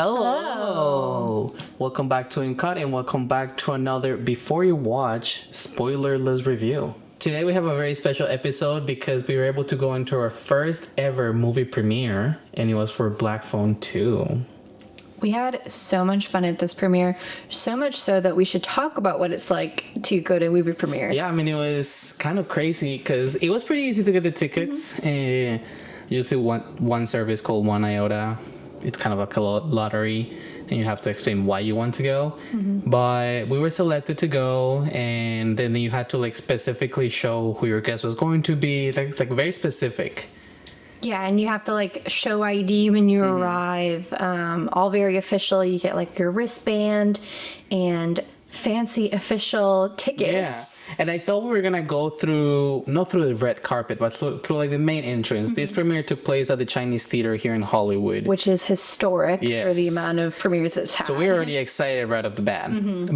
Hello! Welcome back to Uncut and welcome back to another Before You Watch spoilerless review. Today we have a very special episode because we were able to go into our first ever movie premiere and it was for Black Phone 2. We had so much fun at this premiere, so much so that we should talk about what it's like to go to a movie premiere. Yeah, I mean, it was kind of crazy because it was pretty easy to get the tickets. You just do one service called One Iota. It's kind of like a lottery and you have to explain why you want to go. But we were selected to go, and then you had to like specifically show who your guest was going to be. It's like very specific. Yeah, and you have to like show ID when you arrive. All very official. You get like your wristband and fancy official tickets. Yeah, and I thought we were gonna go through, not through the red carpet, but through like the main entrance. This premiere took place at the Chinese Theater here in Hollywood, which is historic for the amount of premieres it's had. So we were already excited right off the bat.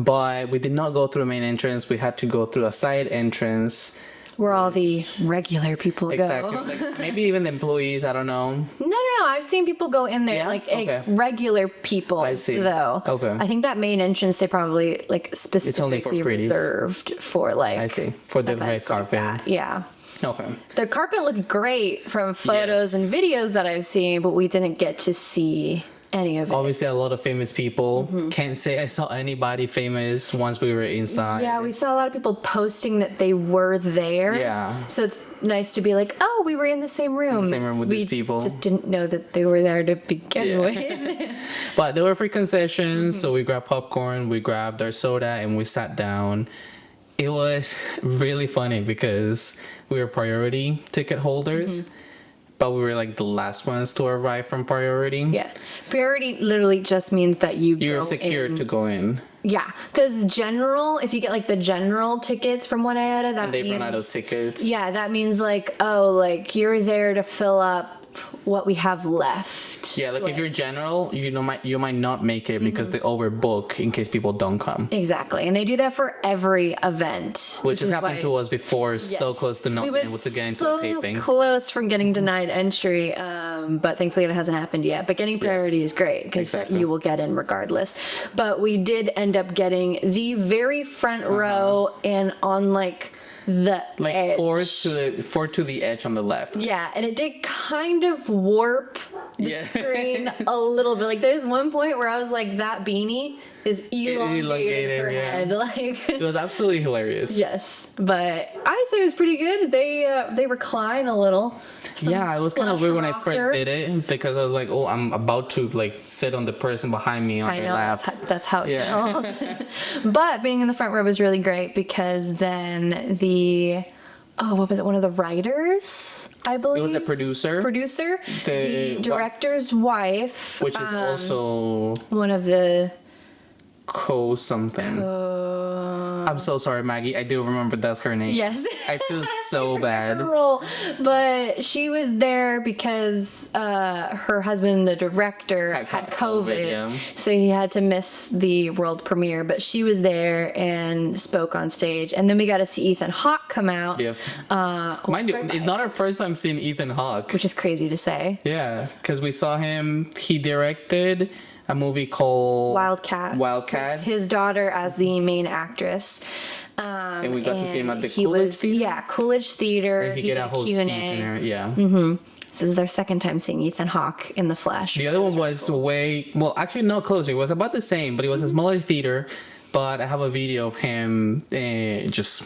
But we did not go through the main entrance. We had to go through a side entrance. Where all the regular people go. Like maybe even the employees, I don't know. No. I've seen people go in there, regular people, I see. Though. Okay. I think that main entrance, they probably, like, specifically reserved for, like... I see. For the red carpet. Like yeah. Okay. The carpet looked great from photos and videos that I've seen, but we didn't get to see any of it. Obviously, a lot of famous people. Can't say I saw anybody famous once we were inside. Yeah, we saw a lot of people posting that they were there. Yeah. So it's nice to be like, oh, we were in the same room. The same room with these people. We just didn't know that they were there to begin with. But there were free concessions, so we grabbed popcorn, we grabbed our soda, and we sat down. It was really funny because we were priority ticket holders. But we were like the last ones to arrive from priority. Yeah. Priority literally just means that you're secured to go in. Yeah. Because general, if you get like the general tickets from One Iota, that and they've run out of tickets. Yeah, that means like, oh, like you're there to fill up what we have left. Yeah, like if you're general, you might not make it because they overbook in case people don't come. Exactly, and they do that for every event, which has happened to us before. So close to not being able to get into a taping. Close from getting denied entry, but thankfully it hasn't happened yet. But getting priority is great because you will get in regardless. But we did end up getting the very front row and on like the edge. four to the edge on the left. Yeah, and it did kind of warp the screen a little bit. Like there's one point where I was like, that beanie is elongated her head. Like it was absolutely hilarious. Yes, but I say it was pretty good. They recline a little. Yeah, it was kind of weird when I first did it because I was like, oh, I'm about to like sit on the person behind me on their lap. That's how it felt. But being in the front row was really great because then what was it? One of the writers, I believe. It was a producer. The director's wife. Which is also one of the something. I'm so sorry, Maggie. I do remember that's her name. Yes. I feel so bad. But she was there because her husband, the director, had COVID. So he had to miss the world premiere. But she was there and spoke on stage. And then we got to see Ethan Hawke come out. Yeah. Mind you, it's not our first time seeing Ethan Hawke. Which is crazy to say. Yeah, because we saw him. He directed a movie called Wildcat. With his daughter as the main actress. And we got to see him at the Coolidge Theater? Yeah, Coolidge Theater. And he did a whole speech in there. Yeah. This is their second time seeing Ethan Hawke in the flesh. The other one was actually not closer. It was about the same, but it was a smaller theater. But I have a video of him just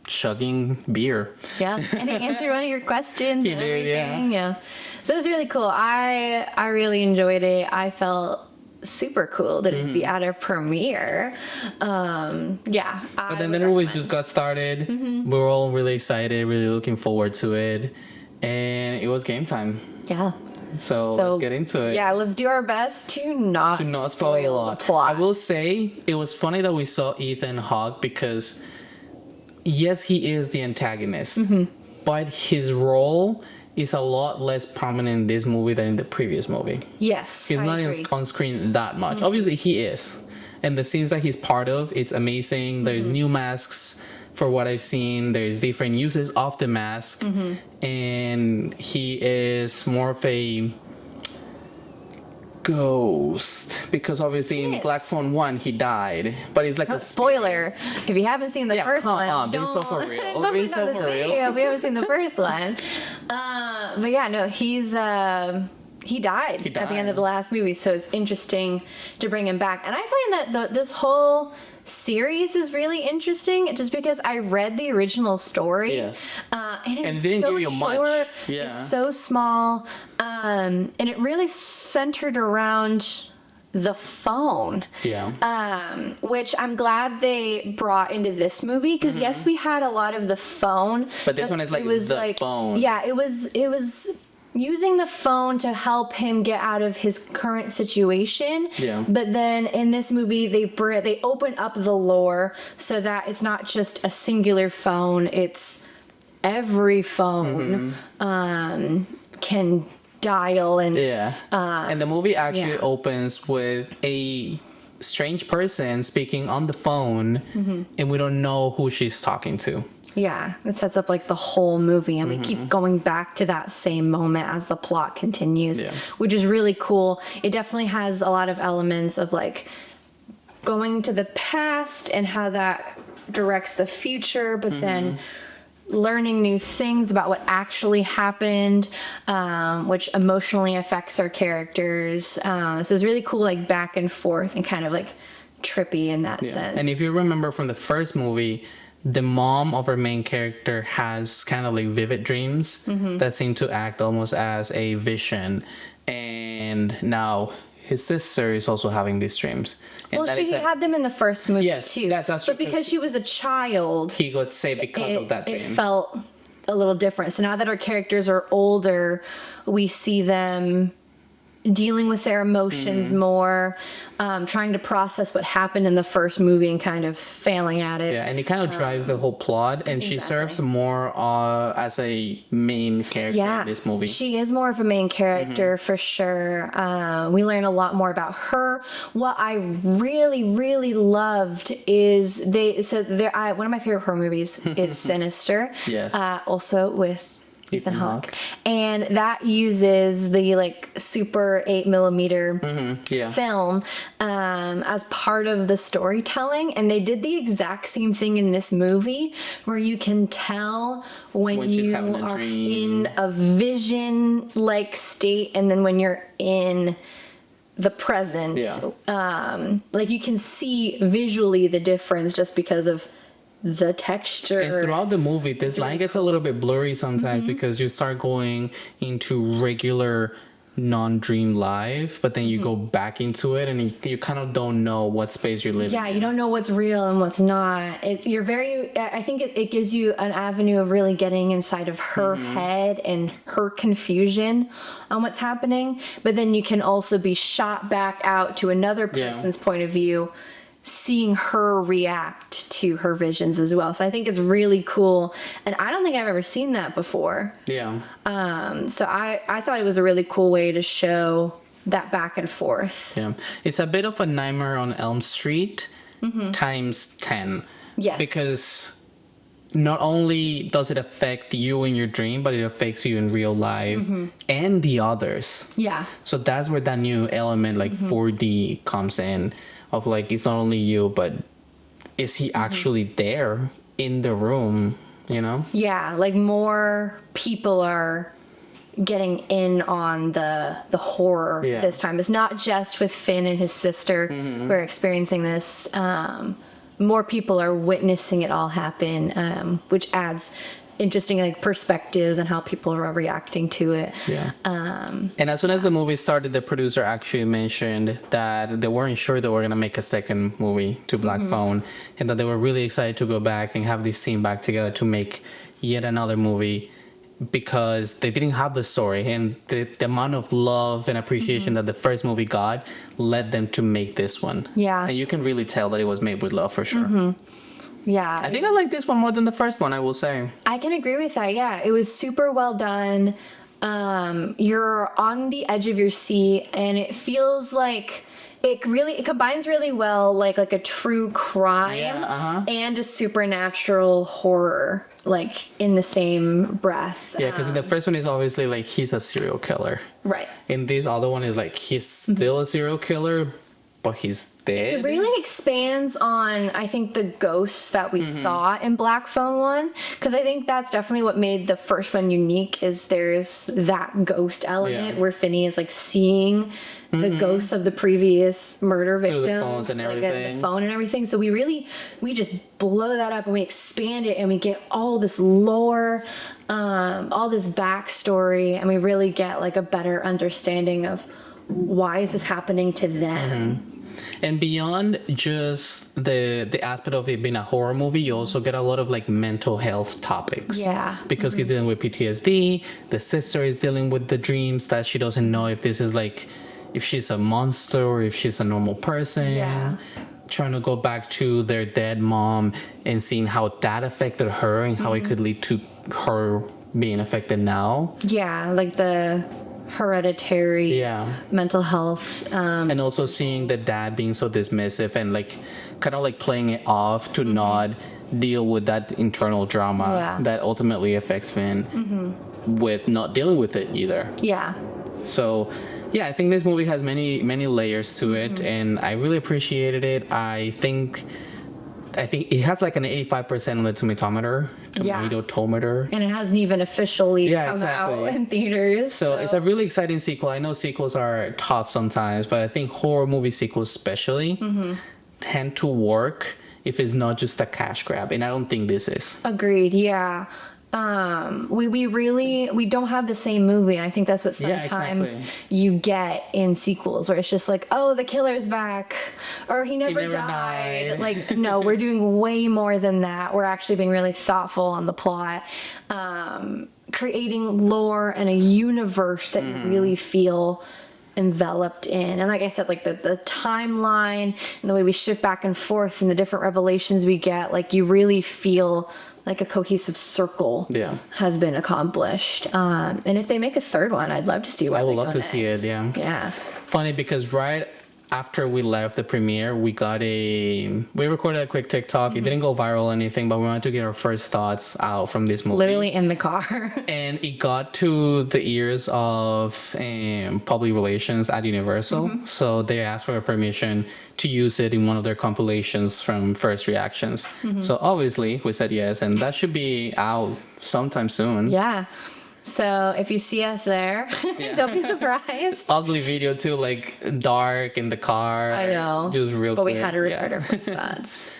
chugging beer. Yeah, and he answered one of your questions. He did, yeah. So it was really cool. I really enjoyed it. I felt super cool to just be at a premiere. But then the movies just got started. We were all really excited, really looking forward to it, and it was game time. Yeah. So let's get into it. Yeah, let's do our best to not spoil the plot. I will say it was funny that we saw Ethan Hawke because yes, he is the antagonist, but his role is a lot less prominent in this movie than in the previous movie. Yes, he's not on screen that much. Obviously, he is, and the scenes that he's part of, it's amazing. There's new masks for what I've seen. There's different uses of the mask, and he is more of a ghost because obviously in Yes. Black Phone 1 he died, but it's like a Spoiler, if you haven't seen the first come one, on, be don't so for real. don't Be put so on this for real. video if you haven't seen the first one. But yeah, no, he died at the end of the last movie, so it's interesting to bring him back. And I find that this whole series is really interesting just because I read the original story. Yes. And it it's didn't so give you much. short. Yeah. It's so small. And it really centered around the phone. Yeah. Which I'm glad they brought into this movie because yes, we had a lot of the phone. But this one is like the phone. Yeah, it was using the phone to help him get out of his current situation. Yeah. But then in this movie, they open up the lore so that it's not just a singular phone. It's every phone can dial and Yeah. And the movie actually yeah. opens with a strange person speaking on the phone, and we don't know who she's talking to. yeah, it sets up like the whole movie, and we keep going back to that same moment as the plot continues, Yeah. which is really cool. It definitely has a lot of elements of like going to the past and how that directs the future, but then learning new things about what actually happened, which emotionally affects our characters. So it's really cool, like back and forth and kind of like trippy in that sense. And if you remember from the first movie, the mom of our main character has kind of like vivid dreams that seem to act almost as a vision. And now his sister is also having these dreams. And well, she had them in the first movie too. That's true. But because she was a child, he got saved because of that dream. It felt a little different. So now that our characters are older, we see them dealing with their emotions more, trying to process what happened in the first movie and kind of failing at it. Yeah, and it kind of drives the whole plot, and she serves more as a main character in this movie. She is more of a main character for sure. We learn a lot more about her. What I really, really loved is one of my favorite horror movies is Sinister. Yes. Also with Ethan Hawke. And that uses the like super 8mm film as part of the storytelling, and they did the exact same thing in this movie where you can tell when you are in a vision like state and then when you're in the present. Like you can see visually the difference just because of the texture. And throughout the movie, this line gets a little bit blurry sometimes because you start going into regular non-dream life, but then you go back into it and you kind of don't know what space you're living in. You don't know what's real and what's not. I think it gives you an avenue of really getting inside of her head and her confusion on what's happening, but then you can also be shot back out to another person's point of view, seeing her react to her visions as well. So I think it's really cool, and I don't think I've ever seen that before. Yeah. So I thought it was a really cool way to show that back and forth. Yeah. It's a bit of a Nightmare on Elm Street times 10. Yes. Because not only does it affect you in your dream, but it affects you in real life and the others. Yeah. So that's where that new element, like 4D, comes in. Of like, it's not only you, but is he actually there in the room, you know? Yeah, like more people are getting in on the horror this time. It's not just with Finn and his sister who are experiencing this. More people are witnessing it all happen, which adds interesting like perspectives and how people are reacting to it. Yeah. And as soon as the movie started, the producer actually mentioned that they weren't sure they were gonna make a second movie to Black Phone, and that they were really excited to go back and have this team back together to make yet another movie, because they didn't have the story, and the amount of love and appreciation that the first movie got led them to make this one. Yeah. And you can really tell that it was made with love for sure. Yeah. I think I like this one more than the first one, I will say. I can agree with that. Yeah, it was super well done. You're on the edge of your seat, and it feels like it combines really well like a true crime and a supernatural horror like in the same breath. Yeah, because the first one is obviously like he's a serial killer. Right. And this other one is like he's still a serial killer, but he's dead. It really expands on, I think, the ghosts that we saw in Black Phone 1, because I think that's definitely what made the first one unique, is there's that ghost element where Finney is like seeing the ghosts of the previous murder victims, the phones and everything. The phone and everything. So we just blow that up and we expand it and we get all this lore, all this backstory, and we really get like a better understanding of why is this happening to them. And beyond just the aspect of it being a horror movie, you also get a lot of like mental health topics. Yeah. Because he's dealing with PTSD. The sister is dealing with the dreams that she doesn't know if this is like, if she's a monster or if she's a normal person. Yeah. Trying to go back to their dead mom and seeing how that affected her and how it could lead to her being affected now. Yeah, like the hereditary mental health. And also seeing the dad being so dismissive and like kind of like playing it off to not deal with that internal drama that ultimately affects Finn with not dealing with it either. Yeah. So yeah, I think this movie has many layers to it, and I really appreciated it. I think it has like an 85% on the tomatometer. And it hasn't even officially come out in theaters. So it's a really exciting sequel. I know sequels are tough sometimes, but I think horror movie sequels especially tend to work if it's not just a cash grab, and I don't think this is. Agreed, yeah. We don't have the same movie, and I think that's what sometimes you get in sequels, where it's just like, oh, the killer's back, or he never died. Like, no, we're doing way more than that. We're actually being really thoughtful on the plot, creating lore and a universe that you really feel enveloped in. And like I said, like the timeline and the way we shift back and forth and the different revelations we get, like you really feel like a cohesive circle has been accomplished. And if they make a third one, I'd love to see what I would love to see it, Yeah. Funny because right after we left the premiere, we recorded a quick TikTok. It didn't go viral or anything, but we wanted to get our first thoughts out from this movie. Literally in the car. And it got to the ears of public relations at Universal. So they asked for permission to use it in one of their compilations from First Reactions. So obviously we said yes, and that should be out sometime soon. Yeah. So if you see us there, don't be surprised. Ugly video too, like dark in the car. I know. Just real But quick. we had to record our first thoughts.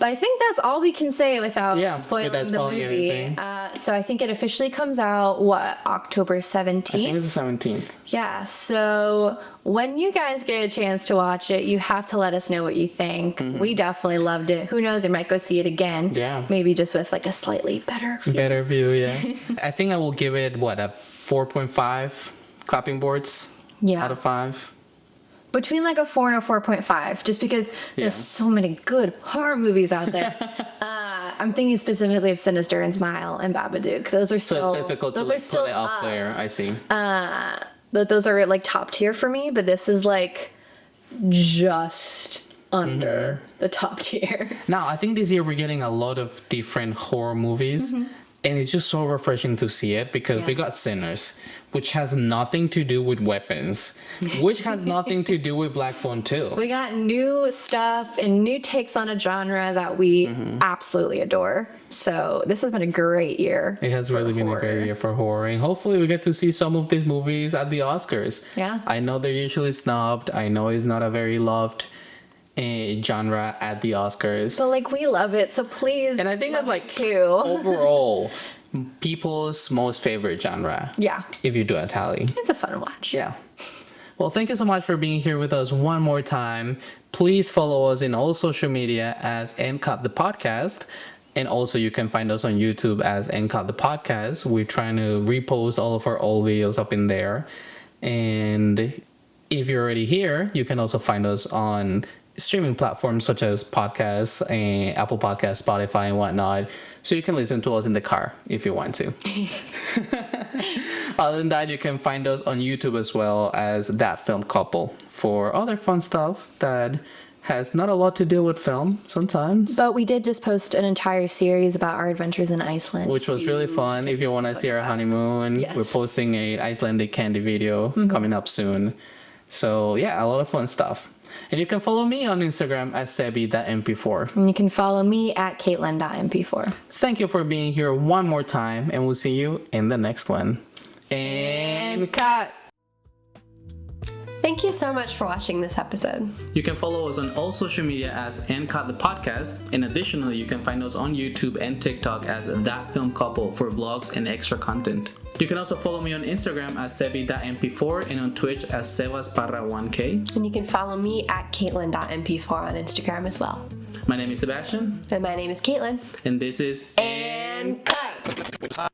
But I think that's all we can say without spoiling the movie. So I think it officially comes out, October 17th? I think it's the 17th. Yeah, so when you guys get a chance to watch it, you have to let us know what you think. We definitely loved it. Who knows, I might go see it again. Yeah. Maybe just with like a slightly better view. Better view, yeah. I think I will give it, a 4.5 clapping boards out of 5. Between like a 4 and a 4.5, just because there's so many good horror movies out there. I'm thinking specifically of Sinister and Smile and Babadook. Those are still, so it's difficult to put it up there. I see. But those are like top tier for me. But this is like just under the top tier. Now I think this year we're getting a lot of different horror movies. And it's just so refreshing to see it because we got Sinners, which has nothing to do with weapons, which has nothing to do with Black Phone 2. We got new stuff and new takes on a genre that we absolutely adore. So this has been a great year. It has really been a great year for horror. And hopefully we get to see some of these movies at the Oscars. Yeah. I know they're usually snubbed. I know it's not a very loved genre at the Oscars. But like we love it, so please. And I think that's like too. Overall people's most favorite genre. Yeah. If you do a tally. It's a fun watch. Yeah. Well, thank you so much for being here with us one more time. Please follow us in all social media as NCOT the Podcast. And also you can find us on YouTube as NCOT the Podcast. We're trying to repost all of our old videos up in there. And if you're already here, you can also find us on streaming platforms such as podcasts and Apple Podcasts, Spotify, and whatnot. So you can listen to us in the car if you want to. Other than that, you can find us on YouTube as well as That Film Couple for other fun stuff that has not a lot to do with film sometimes. But we did just post an entire series about our adventures in Iceland. Which was really fun. If you want to see our honeymoon, we're posting a Icelandic candy video coming up soon. So yeah, a lot of fun stuff. And you can follow me on Instagram at sebi.mp4. And you can follow me at caitlin.mp4. Thank you for being here one more time, and we'll see you in the next one. And cut! Thank you so much for watching this episode. You can follow us on all social media as @NCut the podcast, and additionally, you can find us on YouTube and TikTok as That Film Couple for vlogs and extra content. You can also follow me on Instagram as sebi.mp4 and on Twitch as sebasparra1k. And you can follow me at caitlin.mp4 on Instagram as well. My name is Sebastian. And my name is Caitlin. And this is And Cut!